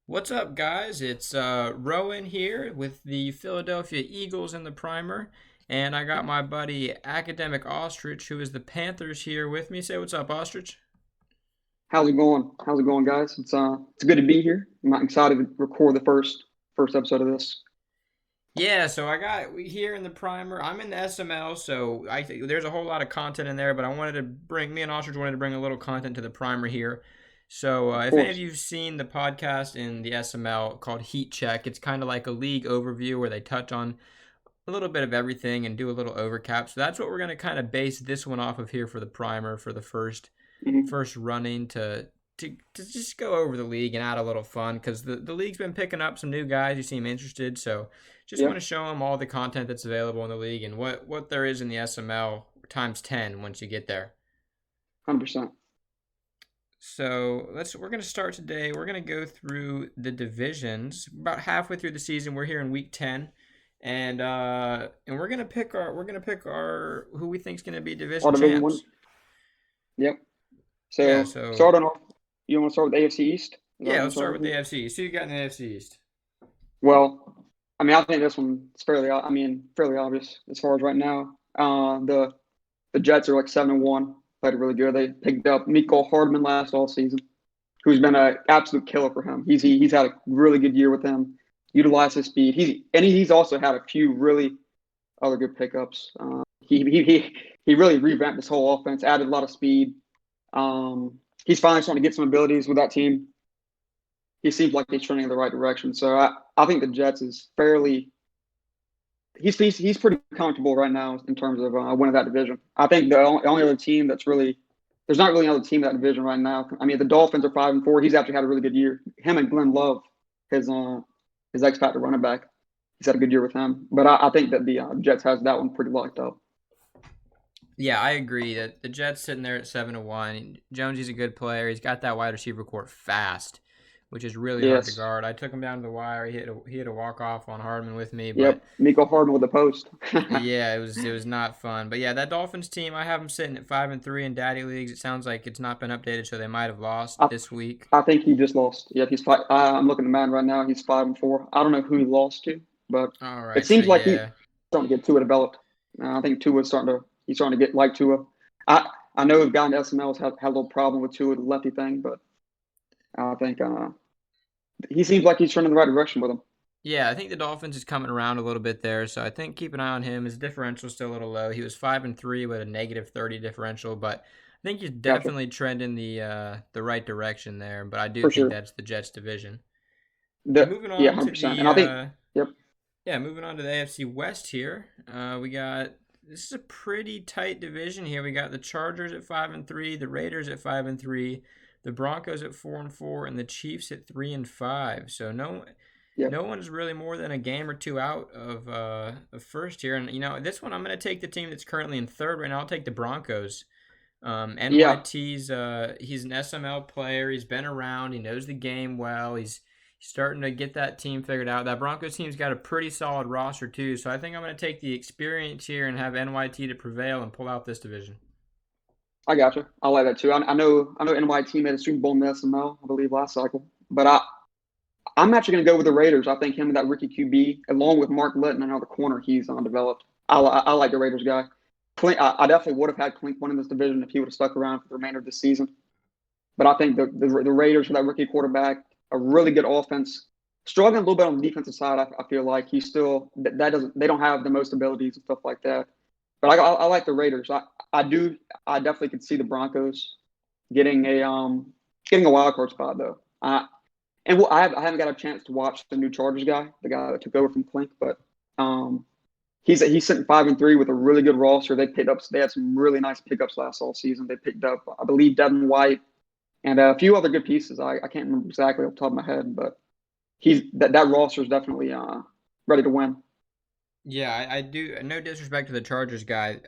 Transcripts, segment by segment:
What's up, guys? It's Rowan here with the Philadelphia Eagles in the primer, and I got my buddy Academic Ostrich, who is the Panthers, here with me. Say what's up, Ostrich. How's it going? How's it going, guys? It's good to be here. I'm excited to record the first episode of this. Yeah, so I got here in the primer. I'm in the SML, so I think there's a whole lot of content in there. But I wanted to bring me and Ostrich wanted to bring a little content to the primer here. So Of if any of course. you've seen the podcast in the SML called Heat Check, it's kind of like a league overview where they touch on a little bit of everything and do a little overcap. So that's what we're going to kind of base this one off of here for the primer for the first hmm first running to just go over the league and add a little fun because the league's been picking up some new guys who seem interested. So just want Yep. to show them all the content that's available in the league and what there is in the SML times 10 once you get there. 100%. So we're gonna start today. We're gonna go through the divisions. About halfway through the season, we're here in week 10. And we're gonna pick our who we think is gonna be All division division one. champs. Yep. Yeah, So so starting off, you want to start with AFC East? Is that what yeah, you want let's to start start with with the here? AFC. So you got in the AFC East. Well, I think this one's fairly obvious as far as right now. The Jets are like 7-1, played really good. They picked up Miko Hardman last all season, who's been an absolute killer for him. He's had a really good year with him. Utilized his speed. He's also had a few really other good pickups. He really revamped this whole offense, added a lot of speed. He's finally starting to get some abilities with that team. He seems like he's trending in the right direction. So I think the Jets is fairly. He's pretty comfortable right now in terms of winning that division. I think the only other team that's really there's not really another team in that division right now. I mean, the Dolphins are 5-4. He's actually had a really good year. Him and Glenn Love, his uh his X Factor running back, he's had a good year with him. But I think that the Jets has that one pretty locked up. Yeah, I agree that the Jets sitting there at 7-1. Jonesy's a good player. He's got that wide receiver court fast, which is really hard to Yes. guard. I took him down to the wire. He hit a walk off on Hardman with me, but Yep. Miko Hardman with the post. yeah, it was not fun. But yeah, that Dolphins team, I have them sitting at 5-3 in daddy leagues. It sounds like it's not been updated, so they might have lost I this week. I think he just lost. Yep. He's five. I'm looking at man right now. He's 5-4. I don't know who he lost to, but All it right, so seems like he's yeah, starting to get Tua developed. I think he's starting to get like Tua. I I know a guy in SML's had a little problem with Tua, the lefty thing, but I think he seems like he's turning in the right direction with him. yeah, I think the Dolphins is coming around a little bit there, so I think keep an eye on him. His differential is still a little low. He was 5-3 with a -30 differential, but I think he's Gotcha. definitely trending the right direction there. But I do For think sure. that's the Jets division. The Moving Yeah, on to 100%. the And I think yep. moving on to the AFC West here. We got this is a pretty tight division here. We got the Chargers at 5-3, the Raiders at 5-3, the Broncos at 4-4, and the Chiefs at 3-5. So Yep. no one's really more than a game or two out of first here. And this one I'm going to take the team that's currently in third right now. I'll take the Broncos. Yeah. NYT's he's an SML player. He's been around. He knows the game well. He's starting to get that team figured out. That Broncos team's got a pretty solid roster too. So I think I'm going to take the experience here and have NYT to prevail and pull out this division. I gotcha. I like that too. I know NYT made a Super Bowl in the SML, I believe, last cycle. But I'm actually going to go with the Raiders. I think him and that rookie QB, along with Mark Litton, another corner, he's undeveloped. I like the Raiders guy. I definitely would have had Klink winning this division if he would have stuck around for the remainder of the season. But I think the Raiders with that rookie quarterback, a really good offense, struggling a little bit on the defensive side. I feel like he's still that doesn't they don't have the most abilities and stuff like that. But I like the Raiders. I definitely could see the Broncos getting a wild card spot though. I haven't got a chance to watch the new Chargers guy, the guy that took over from Klink, but um, he's sitting 5-3 with a really good roster. They had some really nice pickups last all season. They picked up, I believe, Devin White and a few other good pieces. I can't remember exactly off the top of my head, but that roster is definitely ready to win. Yeah, I do. No disrespect to the Chargers guy.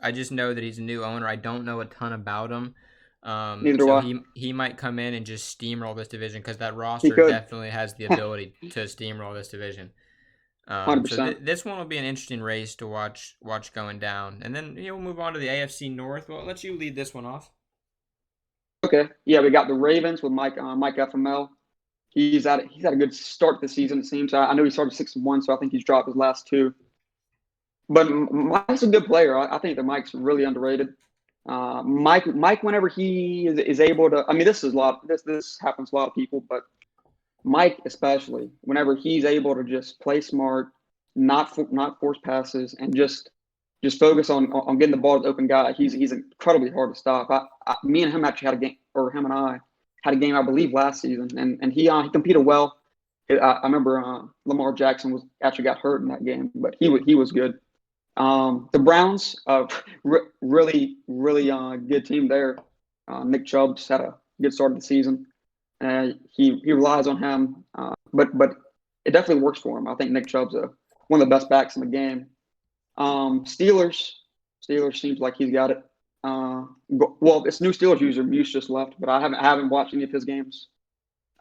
I just know that he's a new owner. I don't know a ton about him. Neither do So I. he might come in and just steamroll this division because that He roster could, definitely has the ability to steamroll this division. So 100%. this one will be an interesting race to watch going down, and then we'll move on to the AFC North. Well, I'll let you lead this one off. Okay, yeah, we got the Ravens with Mike FML. He's had a good start this season. It seems. I know he started 6-1, so I think he's dropped his last two. But Mike's a good player. I think that Mike's really underrated. Mike, whenever he is able to, I mean, this is a lot. This happens to a lot of people, but Mike especially, whenever he's able to just play smart, not force passes, and just focus on getting the ball to the open guy, he's incredibly hard to stop. Me and him actually had a game, or him and I had a game, I believe, last season, and he competed well. I remember Lamar Jackson actually got hurt in that game, but he was good. The Browns, really good team there. Nick Chubb's had a good start of the season. He relies on him, but it definitely works for him. I think Nick Chubb's one of the best backs in the game. Steelers seems like he's got it. Well, it's new Steelers user Muse just left, but I haven't watched any of his games.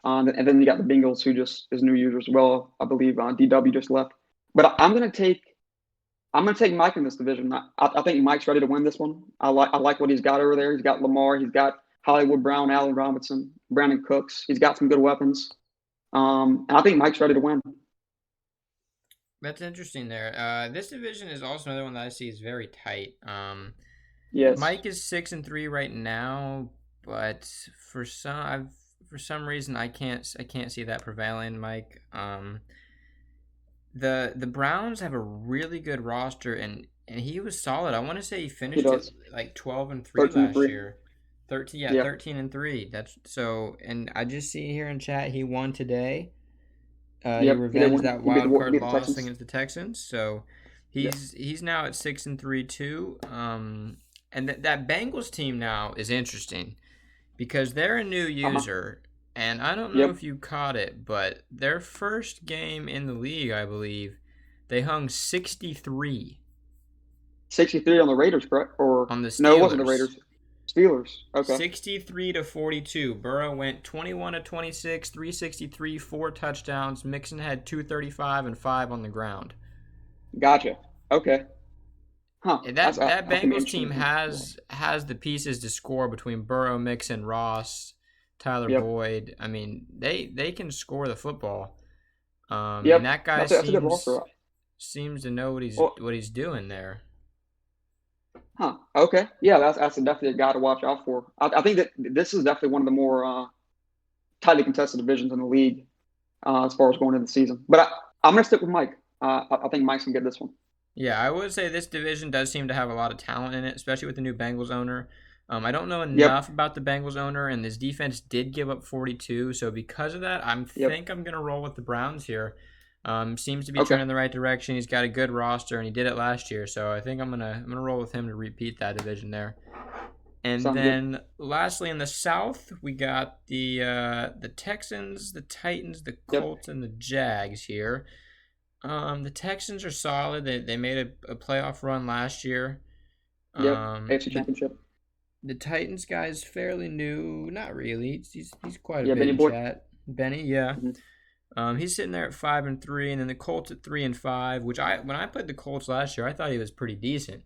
And then you got the Bengals, who just is new user as well. I believe DW just left. But I'm gonna take Mike in this division. I think Mike's ready to win this one. I like what he's got over there. He's got Lamar. He's got Hollywood Brown, Allen Robinson, Brandon Cooks. He's got some good weapons. And I think Mike's ready to win. That's interesting there. This division is also another one that I see is very tight. Yes. Mike is 6-3 right now, but for some reason I can't see that prevailing, Mike. The Browns have a really good roster, and he was solid. I want to say he finished at like 12-3 last year. 13-3. That's so. And I just see here in chat he won today. He revenged that wild card loss against the Texans. So he's now at 6-3 too. And that Bengals team now is interesting because they're a new user. And I don't know if you caught it, but their first game in the league, I believe, they hung 63. 63 on the Raiders, correct? Or on the Steelers. No, it wasn't the Raiders. Steelers. Okay. 63-42. Burrow went 21-26, 363, 4 touchdowns. Mixon had 235 and 5 on the ground. Gotcha. Okay. Huh. That Bengals team has the pieces to score between Burrow, Mixon, Ross, Tyler Boyd. I mean, they can score the football. And that guy seems to know what he's doing there. Huh. Okay. Yeah, that's definitely a guy to watch out for. I think that this is definitely one of the more tightly contested divisions in the league as far as going into the season. But I'm going to stick with Mike. I think Mike's going to get this one. Yeah, I would say this division does seem to have a lot of talent in it, especially with the new Bengals owner. I don't know enough about the Bengals owner, and this defense did give up 42. So because of that, I think I'm going to roll with the Browns here. Seems to be turning in the right direction. He's got a good roster, and he did it last year. So I think I'm gonna roll with him to repeat that division there. And then lastly, in the South, we got the Texans, the Titans, the Colts, and the Jags here. The Texans are solid. They made a playoff run last year. AFC Championship. The Titans guy is fairly new. Not really. He's quite a bit in chat. Benny, Mm-hmm. He's sitting there at 5-3, and then the Colts at 3-5. Which when I played the Colts last year, I thought he was pretty decent.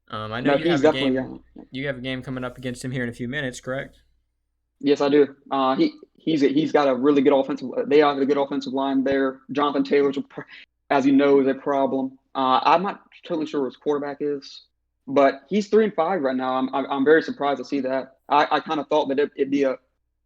I know you have a game. You have a game coming up against him here in a few minutes, correct? Yes, I do. He's got a really good offensive. They have a good offensive line there. Jonathan Taylor's, as you know, is a problem. I'm not totally sure what his quarterback is, but he's 3-5 right now. I'm very surprised to see that. I kind of thought that it'd be a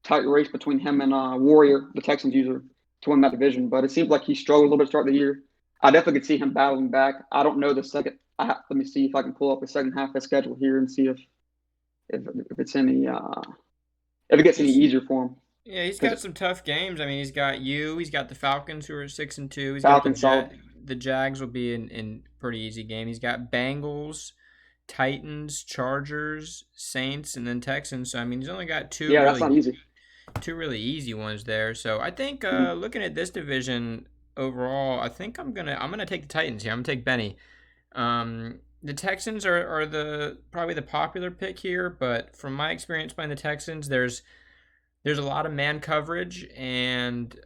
tight race between him and Warrior, the Texans user, to win that division, but it seems like he struggled a little bit to start the year. I definitely could see him battling back. I don't know the second. Let me see if I can pull up the second half of the schedule here and see if it's any if it gets any easier for him. Yeah, he's got some tough games. I mean, he's got the Falcons who are 6-2. He's Falcons, got the Jags will be in pretty easy game. He's got Bengals, Titans, Chargers, Saints, and then Texans. So I mean, he's only got two. Yeah, that's not easy. Two really easy ones there. So I think looking at this division overall, I think I'm gonna take the Titans here. I'm gonna take Benny. The Texans are probably the popular pick here, but from my experience playing the Texans, there's a lot of man coverage and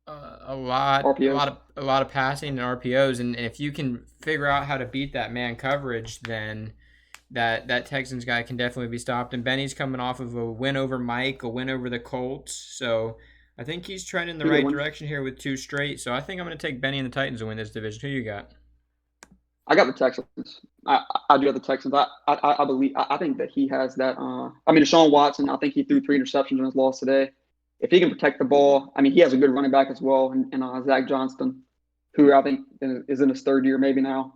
a lot of passing and RPOs, and if you can figure out how to beat that man coverage, then that Texans guy can definitely be stopped. And Benny's coming off of a win over Mike, a win over the Colts, so I think he's trending in the He could right win. direction here with 2 straight. So I think I'm going to take Benny and the Titans to win this division. Who you got? I got the Texans. I do have the Texans. I believe I think that he has that. I mean, Deshaun Watson. I think he threw 3 interceptions in his loss today. If he can protect the ball, I mean, he has a good running back as well, and Zach Johnston, who I think is in his 3rd year maybe now.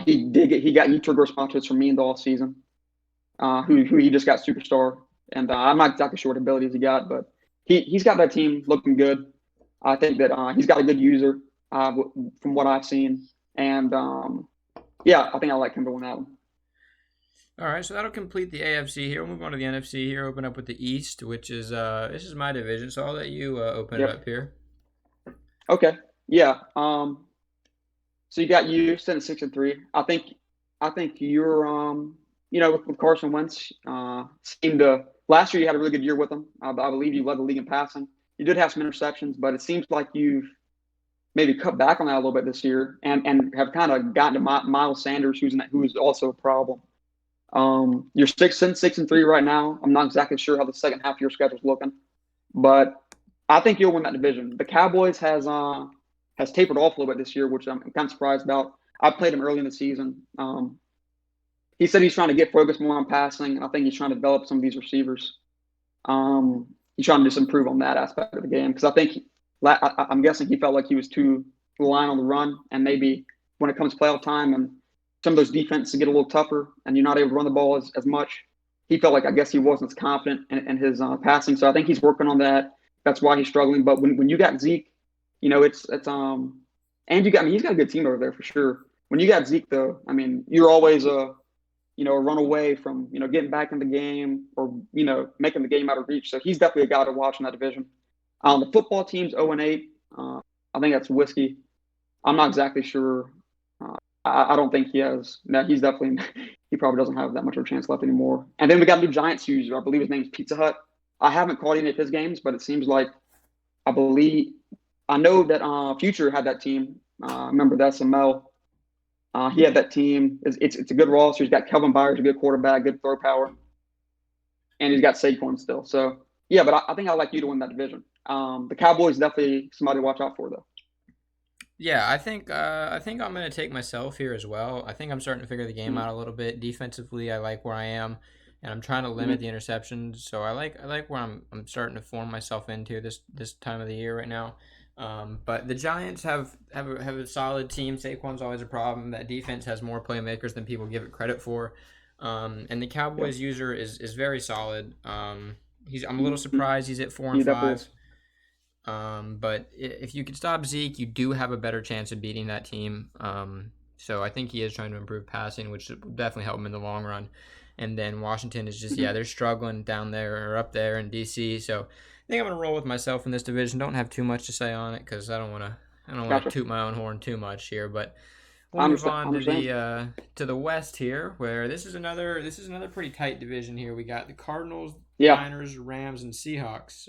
He got he took responsibilities from me in the off season. Who he just got superstar, and I'm not exactly sure what abilities he got, but he's got that team looking good. I think that he's got a good user from what I've seen, and yeah, I think I like him to win that one. All right, so that'll complete the AFC here. We'll move on to the NFC here. Open up with the East, which is this is my division. So I'll let you open it Yep. up here. Okay. Yeah. So you got you sitting at 6-3. I think you're with Carson Wentz seemed to last year you had a really good year with him. I believe you led the league in passing. You did have some interceptions, but it seems like you've maybe cut back on that a little bit this year and have kind of gotten to Miles Sanders, who's also a problem. You're 6-3 right now. I'm not exactly sure how the second half of your schedule's looking, but I think you'll win that division. The Cowboys has tapered off a little bit this year, which I'm kind of surprised about. I played him early in the season. He said he's trying to get focused more on passing, and I think he's trying to develop some of these receivers. He's trying to just improve on that aspect of the game because I think I'm guessing he felt like he was too reliant on the run, and maybe when it comes to playoff time and some of those defenses get a little tougher, and you're not able to run the ball as much. He felt like I guess he wasn't as confident in his passing, so I think he's working on that. That's why he's struggling. But when you got Zeke, it's and you got I mean he's got a good team over there for sure. When you got Zeke though, I mean you're always a run away from getting back in the game or making the game out of reach. So he's definitely a guy to watch in that division. The football team's 0-8. I think that's whiskey. I'm not exactly sure. I don't think he has. No, he's definitely. He probably doesn't have that much of a chance left anymore. And then we got a new Giants user. I believe his name's Pizza Hut. I haven't caught any of his games, but it seems like I know that Future had that team. Remember the SML. He had that team. It's a good roster. He's got Kelvin Byers, a good quarterback, good throw power, and he's got Saquon still. So yeah, but I think I like you to win that division. The Cowboys definitely somebody to watch out for though. Yeah, I think I'm gonna take myself here as well. I think I'm starting to figure the game Mm-hmm. out a little bit. Defensively, I like where I am, and I'm trying to limit Mm-hmm. the interceptions. So I like where I'm starting to form myself into this time of the year right now. But the Giants have a solid team. Saquon's always a problem. That defense has more playmakers than people give it credit for. And the Yep. Cowboys user is very solid. I'm a little Mm-hmm. surprised he's at four He and definitely five. is. But if you can stop Zeke, you do have a better chance of beating that team. So I think he is trying to improve passing, which will definitely help him in the long run. And then Washington is just, Mm-hmm. yeah, they're struggling down there or up there in DC. So I think I'm gonna roll with myself in this division. Don't have too much to say on it because I don't want to Gotcha. toot my own horn too much here. But we'll I move understand. I on understand. to the West here, where this is another pretty tight division here. We got the Cardinals, Yeah. Niners, Rams, and Seahawks.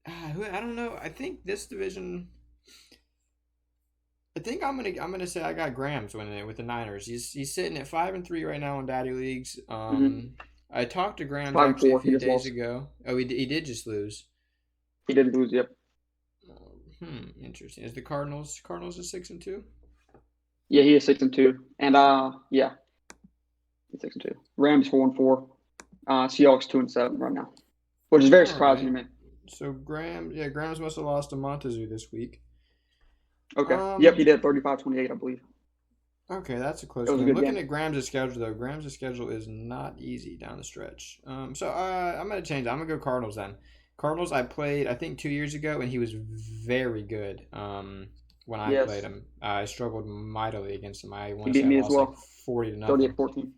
I don't know. I think this division. I think I'm gonna say I got Grams winning it with the Niners. He's sitting at 5-3 right now in Daddy leagues. Mm-hmm. I talked to Grams Five and actually a four. He few just days lost. ago. Oh, he did just lose. He did lose. Yep. Interesting. Is the Cardinals is 6-2? Yeah, he is 6-2, and yeah, he's 6-2. Rams 4-4. Seahawks 2-7 right now, which is very All surprising to right. me. So Grams must have lost to Montezuma this week. Okay. Yep, Um, he did 35-28, I believe. Okay, that's a It close was a game. good Looking game. at Grams' schedule, though, Grams' schedule is not easy down the stretch. So I'm gonna change. I'm gonna go Cardinals then. Cardinals, I played I think 2 years ago, and he was very good. When I played Yes, him, I struggled mightily against him. I he want to beat say I me as lost like well. 40-0. 38-14.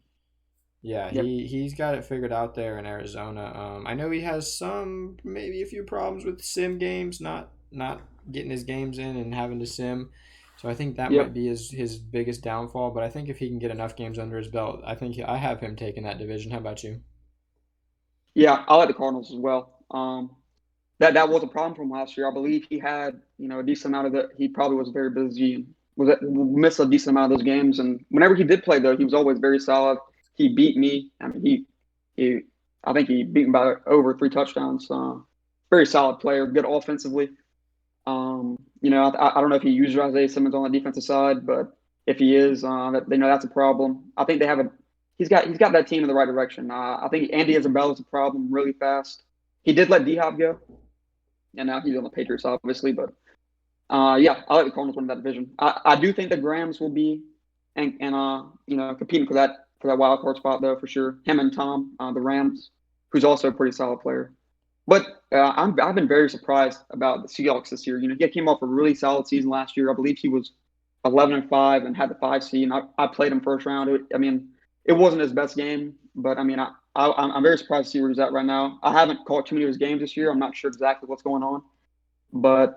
Yeah, Yep. he's got it figured out there in Arizona. I know he has maybe a few problems with sim games, not getting his games in and having to sim. So I think that might Yep. be his biggest downfall. But I think if he can get enough games under his belt, I think I have him taking that division. How about you? Yeah, I like the Cardinals as well. That was a problem for him last year. I believe he had a decent amount of that. He probably was very busy and missed a decent amount of those games. And whenever he did play, though, he was always very solid. He beat me. I mean, he I think he beat me by over 3 touchdowns. very solid player, good offensively. I don't know if he uses Isaiah Simmons on the defensive side, but if he is, they know that's a problem. I think they have a he's got that team in the right direction. I think Andy Isabella is a problem really fast. He did let D Hop go, and now he's on the Patriots, obviously. But yeah, I like the Cardinals winning that division. I do think the Grams will be and competing for that wild card spot though for sure. Him and Tom, the Rams, who's also a pretty solid player. But I've been very surprised about the Seahawks this year. He came off a really solid season last year. I believe he was 11-5 and had the 5 seed. And I played him first round. It wasn't his best game, but I'm very surprised to see where he's at right now. I haven't caught too many of his games this year. I'm not sure exactly what's going on, but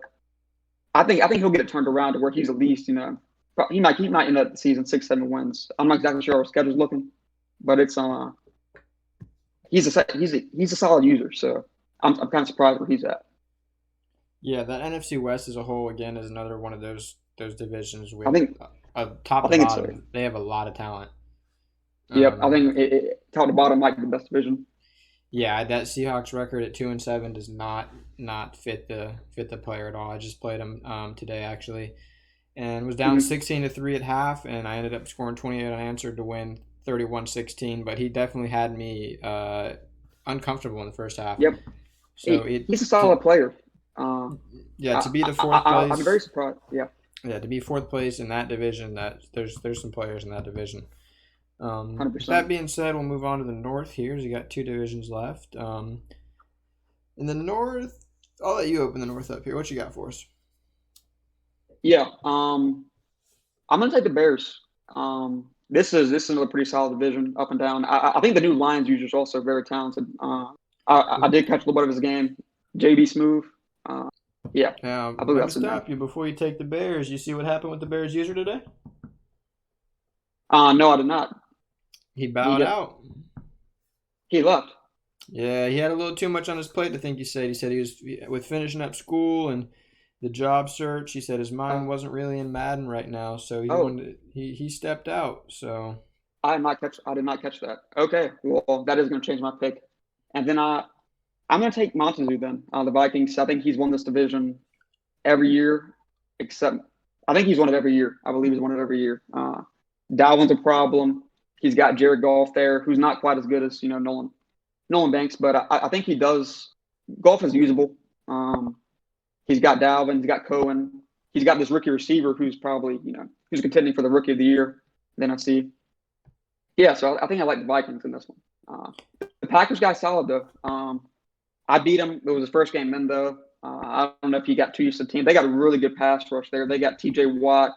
I think he'll get it turned around to where he's at least he might end up the season 6-7 wins. I'm not exactly sure how our schedule's looking, but it's he's a solid user. So I'm kind of surprised where he's at. Yeah, that NFC West as a whole again is another one of those divisions I with think top I to think it's bottom. They have a lot of talent. yep. I Um, think top to bottom might be the best division. yeah, that Seahawks record at 2-7 does not fit the player at all. I just played him today actually, and was down Hmm. 16-3 at half, and I ended up scoring 28 unanswered to win 31-16. But he definitely had me uncomfortable in the first half. Yep. So it He's a solid player. yeah, I, to be the fourth I'm very place. surprised. Yeah. Yeah, to be fourth place in that division, that there's some players in that division. Hundred With percent. that being said, we'll move on to the North here. So you got two divisions left. In the North, I'll let you open the North up here. What you got for us? Yeah. I'm gonna take the Bears. This is another pretty solid division, up and down. I think the new Lions user is also very talented. I did catch a little bit of his game. JB Smooth. Uh, yeah, Now, I believe let me that's his name. stop you before you take the Bears. You see what happened with the Bears user today? No, I did not. He He bowed got out. he left. Yeah, he had a little too much on his plate. I think he said he was with finishing up school and the job search. He said his mind Uh, wasn't really in Madden right now, so he oh, wanted he stepped out. So I did not catch that. Okay, well that is gonna change my pick. And then I'm gonna take Montezuma then. The Vikings. I think he's won this division every year, except I think he's won it every year. I believe he's won it every year. Dalvin's a problem. He's got Jared Goff there, who's not quite as good as Nolan Banks, but I think he does. Goff is usable. He's got Dalvin, he's got Cohen, he's got this rookie receiver who's probably who's contending for the rookie of the year. Then I see, yeah. So I think I like the Vikings in this one. The Packers guy solid though. I beat him. It was his first game in though. I don't know if he got too used to the team. They got a really good pass rush there. They got T.J. Watt.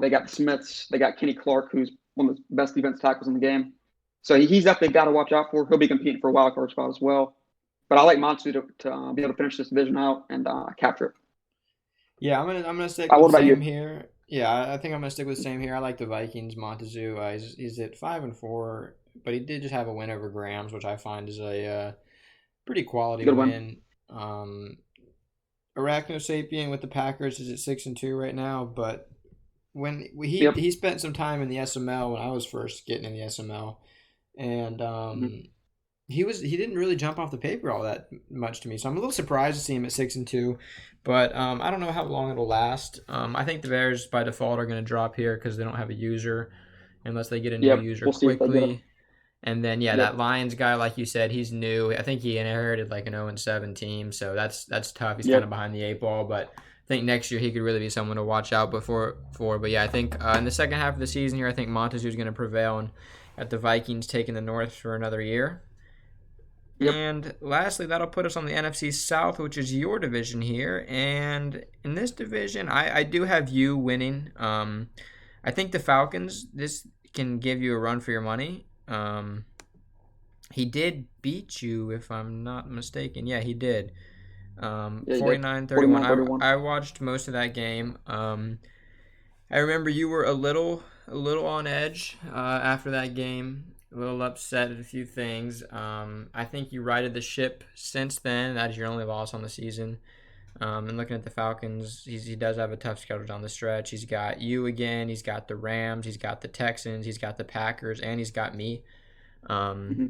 They got the Smiths. They got Kenny Clark, who's one of the best defense tackles in the game. So he's definitely got to watch out for. He'll be competing for a wild card spot as well. But I like Monty to be able to finish this division out and capture it. yeah, I'm gonna stick What with about same you? here. Yeah, I think I'm gonna stick with same here. I like the Vikings. Montezuma, he's at 5-4, but he did just have a win over Grams, which I find is a pretty quality Good win. win. Arachno Sapien with the Packers is at 6-2 right now, but when Yep. he spent some time in the SML when I was first getting in the SML, and Mhm. he didn't really jump off the paper all that much to me. So I'm a little surprised to see him at 6-2, but I don't know how long it'll last. I think the Bears by default are going to drop here because they don't have a user unless they get a new Yep. user We'll see if they get it. quickly. And then yeah, that Yep. Lions guy, like you said, he's new. I think he inherited like an 0-7 team, so that's tough. He's kind of Yep. behind the eight ball, but I think next year he could really be someone to watch out for. But yeah, I think in the second half of the season here, I think Montezu's going to prevail and at the Vikings taking the North for another year. Yep. And lastly, that'll put us on the NFC South, which is your division here. And in this division, I do have you winning. I think the Falcons, this can give you a run for your money. He did beat you, if I'm not mistaken. Yeah, he did. Yeah, you did. 49-31. 49-31. I watched most of that game. I remember you were a little on edge after that game, a little upset at a few things. I think you righted the ship since then. That is your only loss on the season. And looking at the Falcons, he does have a tough schedule down the stretch. He's got you again. He's got the Rams. He's got the Texans. He's got the Packers, and he's got me. Um, Hmm.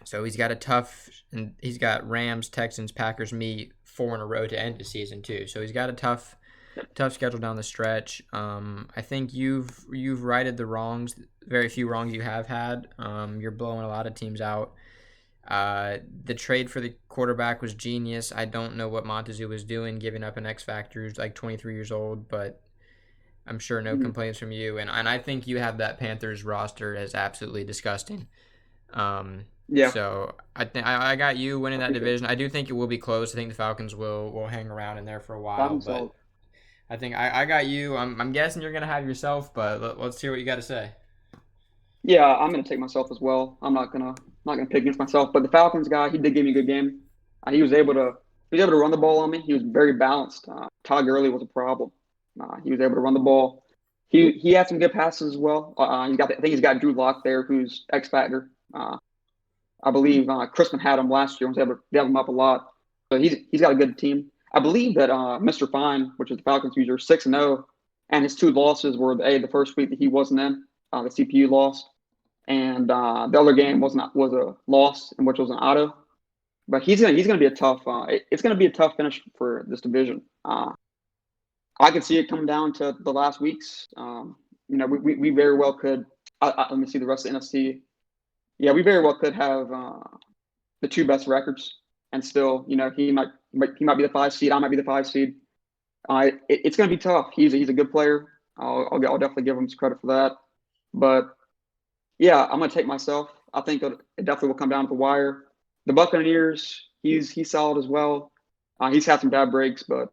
So he's got Rams, Texans, Packers, me 4 in a row to end the season too. So he's got a tough schedule down the stretch. I think you've righted the wrongs, very few wrongs you have had. You're blowing a lot of teams out. The trade for the quarterback was genius. I don't know what Montezuma was doing, giving up an X Factor who's like 23 years old, but I'm sure no Mhm. complaints from you. And I think you have that Panthers roster as absolutely disgusting. Um, Yeah, so I got you winning I that appreciate it. division. I do think it will be close. I think the Falcons will hang around in there for a while, Problem but solved. I think I got you. I'm guessing you're gonna have yourself, but let's hear what you got to say. Yeah, I'm gonna take myself as well. I'm not gonna pick against myself. But the Falcons guy, he did give me a good game. He was able to run the ball on me. He was very balanced. Todd Gurley was a problem. He was able to run the ball. He had some good passes as well. I think he's got Drew Lock there, who's X factor. I believe Crispin had him last year and was able to dev him up a lot. So he's got a good team. I believe that Mr. Fine, which is the Falcons user, 6-0, and his two losses were the first week that he wasn't in, the CPU lost, and the other game was a loss, in which was an auto. But he's gonna be a tough. It's gonna be a tough finish for this division. I could see it come down to the last weeks. We very well could. Let me see the rest of the NFC. Yeah, we very well could have the two best records, and still, he might be the 5 seed. I might be the 5 seed. It's going to be tough. He's a good player. I'll definitely give him some credit for that. But yeah, I'm going to take myself. I think it definitely will come down to the wire. The Buccaneers, he's solid as well. He's had some bad breaks, but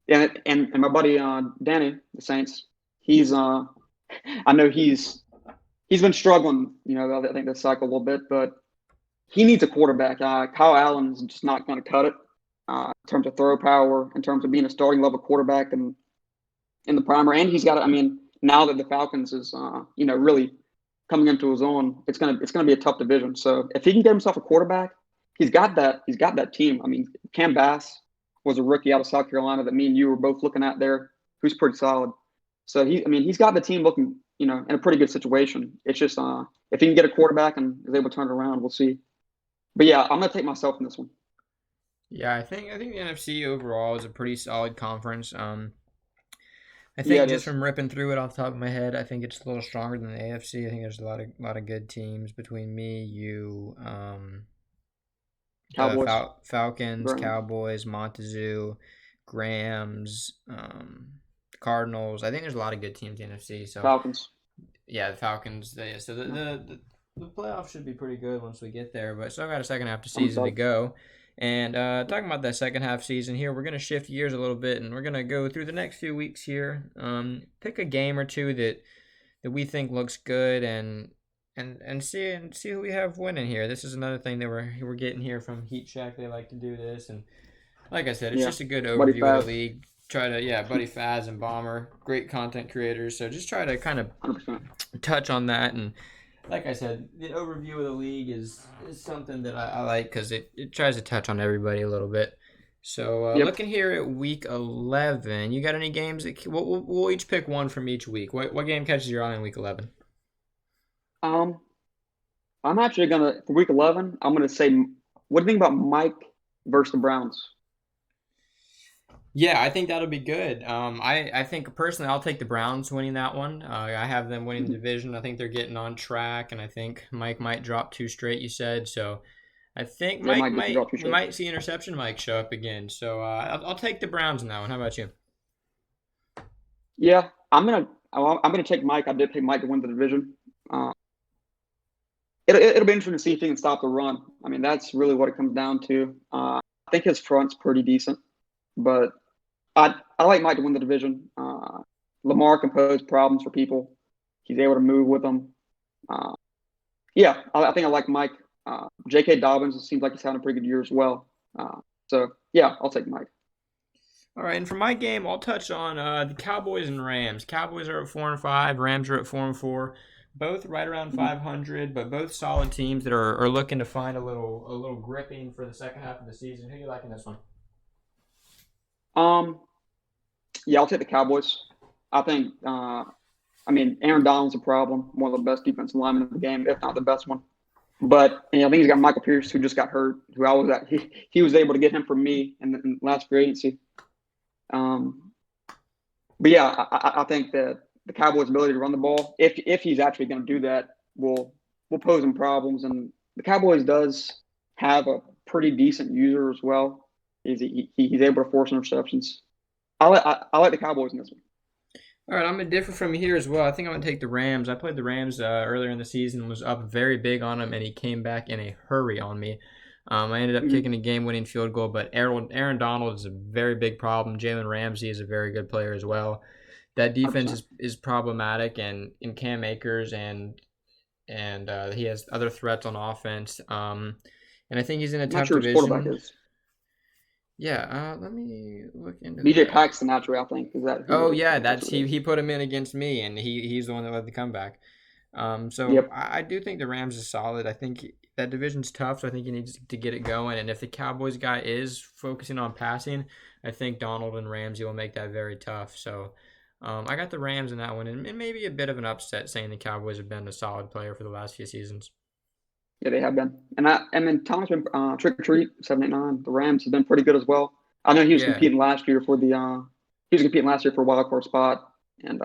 and my buddy Danny, the Saints, he's I know he's been struggling. I think this cycle a little bit, but he needs a quarterback. Kyle Allen's just not going to cut it in terms of throw power, in terms of being a starting level quarterback and in the primer. And he's got. I mean, now that the Falcons is really coming into his own, it's gonna be a tough division. So if he can get himself a quarterback, he's got that team. I mean, Cam Bass was a rookie out of South Carolina that me and you were both looking at there, who's pretty solid. So he's got the team looking in a pretty good situation. It's just if he can get a quarterback and is able to turn it around, we'll see. But yeah, I'm gonna take myself in this one. Yeah, I think the NFC overall is a pretty solid conference. I Yeah, think it just is. from ripping through it off the top of my head, I think it's a little stronger than the AFC. I think there's a lot of good teams between me, you, the Cowboys, Falcons, very nice. Cowboys, Montezuma, Grams, Cardinals. I think there's a lot of good teams in the NFC. So Falcons. yeah, the Falcons. So Yeah, the playoffs should be pretty good once we get there. But still got a second half of the I'm season to excited. go. And talking about that second half season here, we're gonna shift gears a little bit, and we're gonna go through the next few weeks here. Pick a game or two that we think looks good, and see who we have winning here. This is another thing that we're getting here from Heat Check. They like to do this, and like I said, it's Yeah, just a good Buddy overview of the Faz, league. Try to Buddy Faz and Bomber, great content creators. So just try to kind of 100%. touch on that. And like I said, the overview of the league is something that I like because it tries to touch on everybody a little bit. So Yep. looking here at week 11, you got any games that we'll each pick one from each week. What game catches your eye in week 11? Um, I'm actually gonna for week 11. I'm gonna say, what do you think about Mike versus the Browns? Yeah, I think that'll be good. I think personally, I'll take the Browns winning that one. I have them winning the division. I think they're getting on track, and I think Mike might drop two straight. You said so. I think Yeah, Mike Mike gets to might drop two we straight. might see interception Mike show up again. So I'll take the Browns in that one. How about you? Yeah, I'm gonna take Mike. I did pick Mike to win the division. Uh, it'll be interesting to see if he can stop the run. I mean, that's really what it comes down to. I think his front's pretty decent, but I like Mike to win the division. Lamar can pose problems for people. He's able to move with them. Uh, yeah, I think I like Mike. J.K. Dobbins, it seems like he's having a pretty good year as well. So yeah, I'll take Mike. All right, and for my game, I'll touch on the Cowboys and Rams. Cowboys are at 4-5. Rams are at 4-4. Both right around Mhm. 500, but both solid teams that are looking to find a little gripping for the second half of the season. Who do you like in this one? Um, yeah, I'll take the Cowboys. I think. I mean, Aaron Donald's a problem. One of the best defensive linemen in the game, if not the best one. But I think he's got Michael Pierce, who just got hurt, who I was at. He was able to get him from me in the last free agency. Um, but yeah, I think that the Cowboys' ability to run the ball, if he's actually going to do that, will pose him problems. And the Cowboys does have a pretty decent user as well. He's able to force interceptions. I like the Cowboys in this one. All right, I'm gonna differ from you here as well. I think I'm gonna take the Rams. I played the Rams earlier in the season, was up very big on them, and he came back in a hurry on me. I ended up Mm-hmm. kicking a game-winning field goal, but Aaron Donald is a very big problem. Jalen Ramsey is a very good player as well. That defense 100%. is problematic, and in Cam Akers and he has other threats on offense. And I think he's in a I'm not tough sure his quarterback division. is. Yeah, let me look into BJ that. Paxton, naturally, I think. Is that who Oh it is? I yeah, think that's that's who it he is. put him in against me, and he's the one that led the comeback. So Yep. I do think the Rams is solid. I think that division's tough, so I think he needs to get it going. And if the Cowboys guy is focusing on passing, I think Donald and Ramsey will make that very tough. So I got the Rams in that one, and maybe a bit of an upset saying the Cowboys have been a solid player for the last few seasons. Yeah, they have been. And then Thomas been trick or treat 789. The Rams have been pretty good as well. I know Yeah. he was competing last year for a wild card spot, and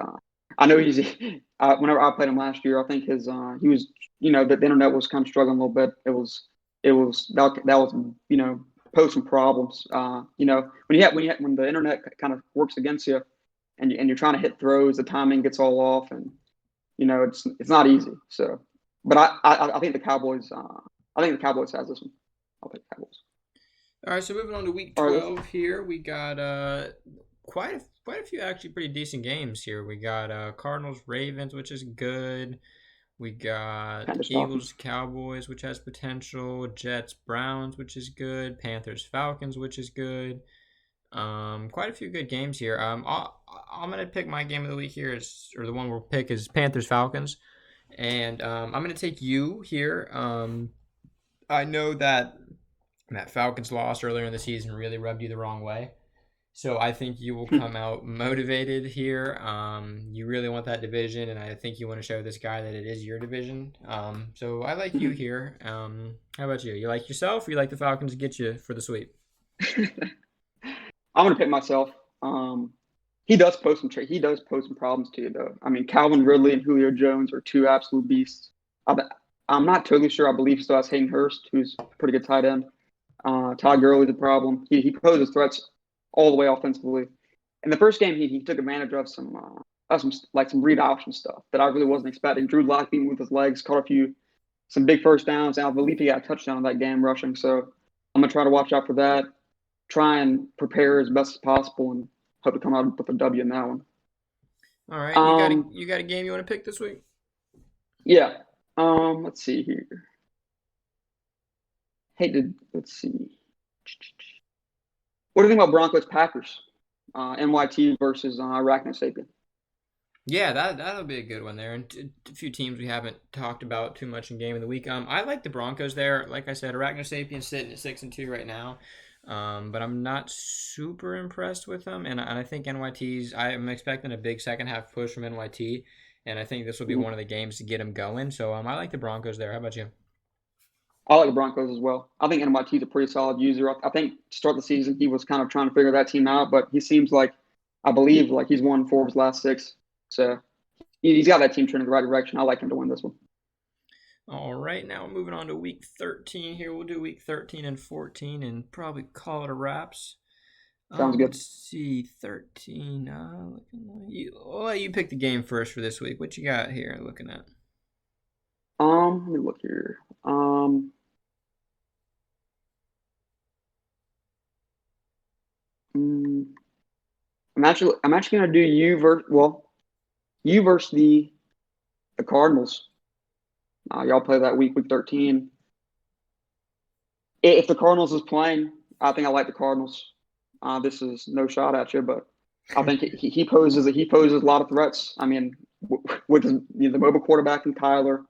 I know he's whenever I played him last year, I think his he was the internet was kind of struggling a little bit. It was that was posed some problems. When the internet kind of works against you, and you're trying to hit throws, the timing gets all off, and it's not easy. So, but I think the Cowboys. I think the Cowboys has this one. I'll take the Cowboys. All right, so moving on to week All right, let's 12 here, we got quite a few actually pretty decent games here. We got Cardinals Ravens, which is good. We got Panthers Eagles Falcons. Cowboys, which has potential. Jets Browns, which is good. Panthers Falcons, which is good. Quite a few good games here. I'm gonna pick my game of the week here, or the one we'll pick is Panthers Falcons, and I'm gonna take you here. I know that Falcons loss earlier in the season really rubbed you the wrong way. So I think you will come out motivated here. You really want that division, and I think you want to show this guy that it is your division. So I like you here. How about you? You like yourself, or you like the Falcons to get you for the sweep? I'm gonna pick myself. He does he does pose some problems to you though. I mean, Calvin Ridley and Julio Jones are two absolute beasts. I, I'm not totally sure. I believe he still has Hayden Hurst, who's a pretty good tight end. Todd Gurley's a problem. He poses threats all the way offensively. In the first game, he took advantage of some read option stuff that I really wasn't expecting. Drew Lock being with his legs, caught some big first downs, and I believe he got a touchdown in that game rushing. So I'm gonna try to watch out for that. Try and prepare as best as possible, and hope to come out with a W in that one. All right, Um, you got a game you want to pick this week? yeah. Let's see here. Let's see. What do you think about Broncos Packers? NYT versus Arachno Sapien. Yeah, that'll be a good one there, and a few teams we haven't talked about too much in game of the week. I like the Broncos there. Like I said, Arachnosapiens sitting at 6-2 right now, but I'm not super impressed with them. And I think NYT's. I'm expecting a big second half push from NYT, and I think this will be one of the games to get them going. So I like the Broncos there. How about you? I like the Broncos as well. I think NYT's a pretty solid user. I think to start the season he was kind of trying to figure that team out, but he seems like I believe like he's won 4 of his last 6. So he's got that team trending in the right direction. I like him to win this one. All right, now we're moving on to week 13 here. We'll do week 13 and 14 and probably call it a wraps. Sounds good. Let's see, 13. I'll let you pick the game first for this week. What you got here looking at? Let me look here. Mm, I'm actually gonna do you versus the Cardinals. Y'all play that week 13. If the Cardinals is playing, I think I like the Cardinals. This is no shot at you, but I think he poses a lot of threats. I mean, with the mobile quarterback and Kyler,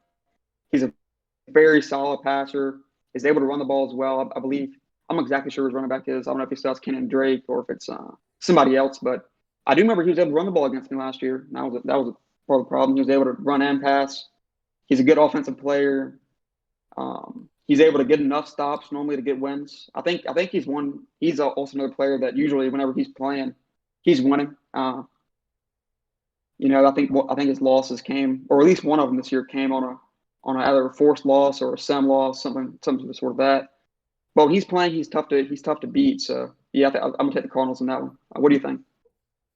he's a very solid passer. He's able to run the ball as well. I believe I'm not exactly sure who his running back is. I don't know if he still has Kenyon Drake or if it's somebody else, but I do remember he was able to run the ball against me last year. And that was part of the problem. He was able to run and pass. He's a good offensive player. He's able to get enough stops normally to get wins. I think he's one. He's also another player that usually whenever he's playing, he's winning. I think his losses came, or at least one of them this year came on either a forced loss or a sem loss, something sort of that. But when he's playing, he's tough to beat. So yeah, I'm gonna take the Cardinals in that one. What do you think?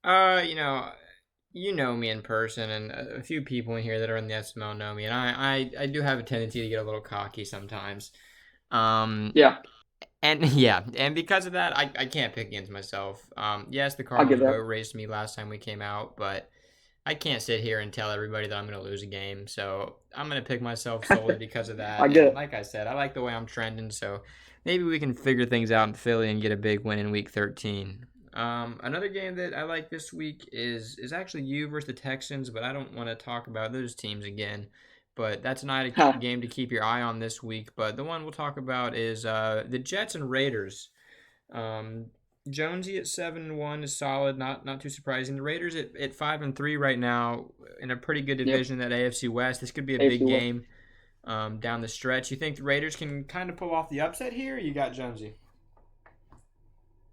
Uh, you know, you know me in person, and a few people in here that are in the SML know me, and I do have a tendency to get a little cocky sometimes. Um, Yeah, and yeah, and because of that, I can't pick against myself. Yes, the I get Cardinals that. boat raced me last time we came out, but I can't sit here and tell everybody that I'm going to lose a game. So I'm going to pick myself solely because of I that. get And it. like I said, I like the way I'm trending. So maybe we can figure things out in Philly and get a big win in Week 13. Another game that I like this week is actually you versus the Texans, but I don't want to talk about those teams again. But that's not a game to keep your eye on this week. But the one we'll talk about is the Jets and Raiders. Um, Jonesy at 7-1 is solid, not too surprising. The Raiders at 5-3 right now in a pretty good Yep. division, that AFC West. This could be a AFC big West. game down the stretch. You think the Raiders can kind of pull off the upset here? Or you got Jonesy.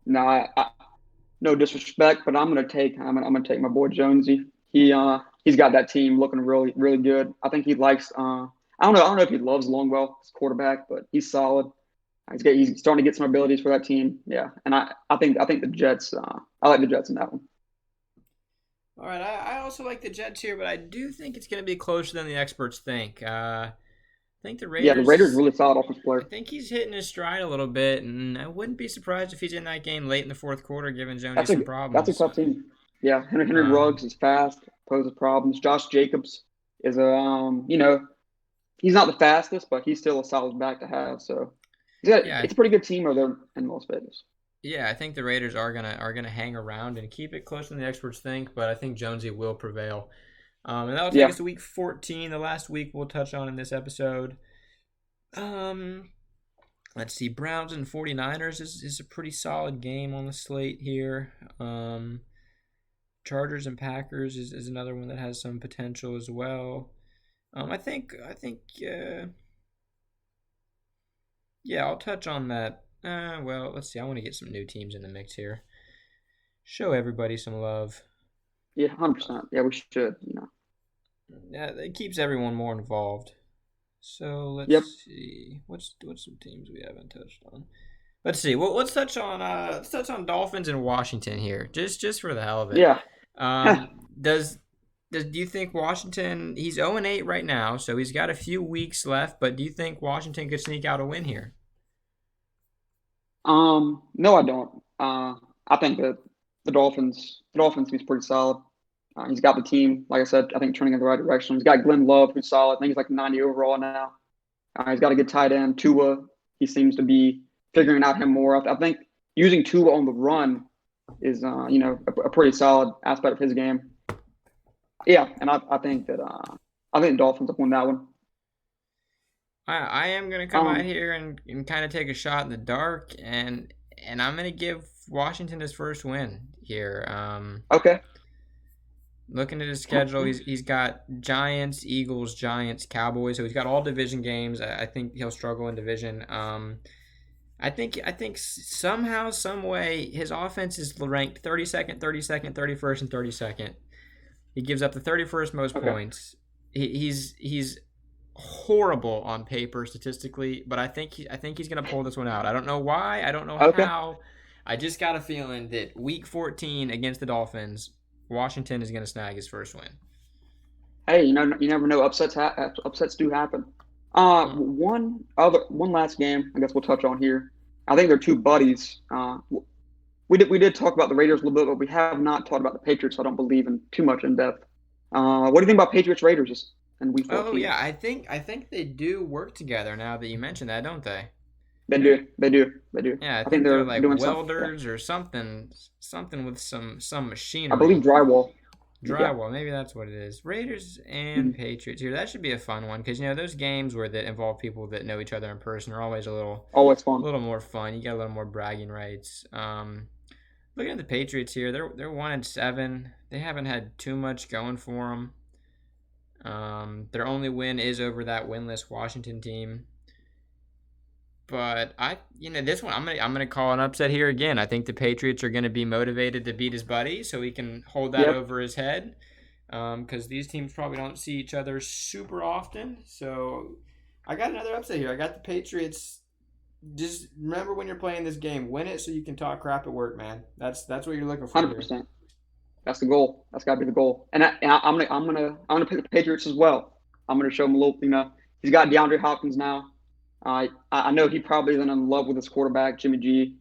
No, no disrespect, but I'm gonna take my boy Jonesy. He's got that team looking really really good. I think he likes. I don't know if he loves Longwell, his quarterback, but he's solid. He's starting to get some abilities for that team. Yeah, and I think the Jets. I like the Jets in that one. All right, I also like the Jets here, but I do think it's going to be closer than the experts think. I think the Yeah, the Raiders Raiders. really solid offensive I player. think he's hitting his stride a little bit, and I wouldn't be surprised if he's in that game late in the fourth quarter, giving Jonesy That's a some that's a problems. tough team. Yeah, Henry Um, Ruggs is fast, poses problems. Josh Jacobs is he's not the fastest, but he's still a solid back to have. So yeah, it's a pretty good team over there in Las Vegas. Yeah, I think the Raiders are gonna hang around and keep it closer than the experts think, but I think Jonesy will prevail. And that'll take Yeah. us to Week 14, the last week we'll touch on in this episode. Um, let's see, Browns and 49ers is a pretty solid game on the slate here. Chargers and Packers is another one that has some potential as well. I think yeah, I'll touch on that. Well, let's see. I want to get some new teams in the mix here. Show everybody some love. Yeah, 100%. Yeah, we should. Yeah, it keeps everyone more involved. So Yep. let's see. What's some teams we haven't touched on? Let's see. Well, let's touch on Dolphins and Washington here, just for the hell of it. Yeah. Do you think Washington? He's 0-8 right now, so he's got a few weeks left. But do you think Washington could sneak out a win here? No, I don't. I think that the Dolphins he's pretty solid. He's got the team, like I said, I think trending in the right direction. He's got Glenn Love, who's solid. I think he's like 90 overall now. He's got a good tight end. Tua, he seems to be figuring out him more. I think using Tua on the run is, a pretty solid aspect of his game. Yeah, and I think the Dolphins have won that one. I am gonna come out Um, here and kind of take a shot in the dark, and I'm gonna give Washington his first win here. okay. Looking at his schedule, he's got Giants, Eagles, Giants, Cowboys. So he's got all division games. I think he'll struggle in division. I think somehow, some way, his offense is ranked 32nd, 32nd, 31st, and 32nd. He gives up the 31st most Okay. points. He's horrible on paper statistically, but I think he's gonna pull this one out. I don't know why. I don't know Okay. how. I just got a feeling that Week 14 against the Dolphins, Washington is gonna snag his first win. Hey, you never know. Upsets do happen. Well, One last game. I guess we'll touch on here. I think they're two buddies. We did talk about the Raiders a little bit, but we have not talked about the Patriots. So I don't believe in too much in depth. What do you think about Patriots Raiders in Week oh 14? yeah, I think they do work together now that you mentioned that, don't they? They do. They do. They do. Yeah, I I think think they're they're like doing something. Yeah. welders or something with some I believe machinery. drywall. Yeah. Drywall, maybe that's what it is. Raiders and Mhm. Patriots here. That should be a fun one because those games where that involve people that know each other in person are always a little Always a fun. little more fun. You get a little more bragging rights. Looking at the Patriots here, they're 1-7. They haven't had too much going for them. Their only win is over that winless Washington team. But this one I'm gonna call an upset here again. I think the Patriots are gonna be motivated to beat his buddy, so he can hold that Yep. over his head. Because these teams probably don't see each other super often. So I got another upset here. I got the Patriots. Just remember when you're playing this game, win it so you can talk crap at work, man. That's what you're looking for here. 100%. That's the goal. That's got to be the goal. And I'm gonna pick the Patriots as well. I'm gonna show him a little. He's got DeAndre Hopkins now. I know he probably isn't in love with his quarterback, Jimmy G.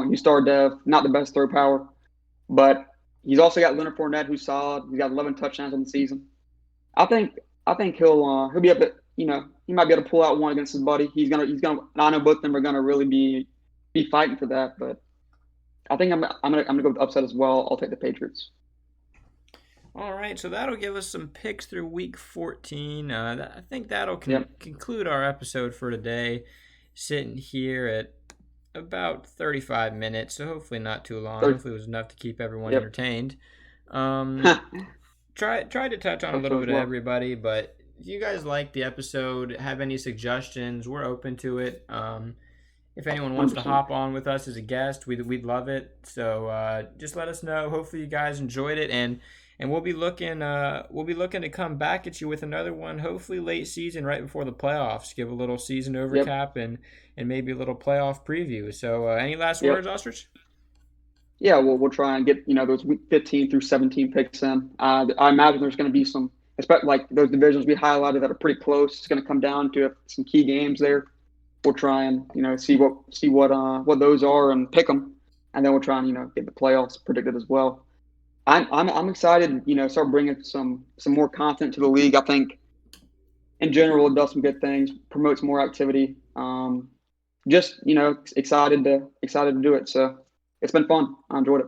He's star dev, not the best throw power, but he's also got Leonard Fournette, who's solid. He's got 11 touchdowns on the season. I think he'll be able to. He might be able to pull out one against his buddy. He's gonna. I know both of them are gonna really be fighting for that, but I think I'm gonna go with upset as well. I'll take the Patriots. All right, so that'll give us some picks through week 14. I think that'll Yep. conclude our episode for today. Sitting here at about 35 minutes, so hopefully not too long. Third. Hopefully it was enough to keep everyone Yep. entertained. Um, tried to touch on a Hope little so bit as of well. everybody, but if you guys like the episode, have any suggestions, we're open to it. If anyone wants to 100%. hop on with us as a guest, we'd love it. So just let us know. Hopefully you guys enjoyed it, and we'll be looking to come back at you with another one. Hopefully late season, right before the playoffs. Give a little season Yep. overcap and maybe a little playoff preview. So any last Yep. words, Ostrich? Yeah, we'll try and get those week 15 through 17 picks in. I imagine there's going to be some, especially like those divisions we highlighted that are pretty close. It's going to come down to some key games there. We'll try and see what those are and pick them, and then we'll try and get the playoffs predicted as well. I'm excited. Start bringing some more content to the league. I think in general it does some good things, promotes more activity. Just excited to do it. So it's been fun. I enjoyed it.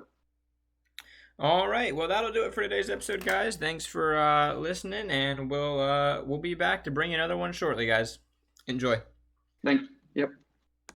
All right. Well, that'll do it for today's episode, guys. Thanks for listening, and we'll be back to bring you another one shortly, guys. Enjoy. Thanks. Yep.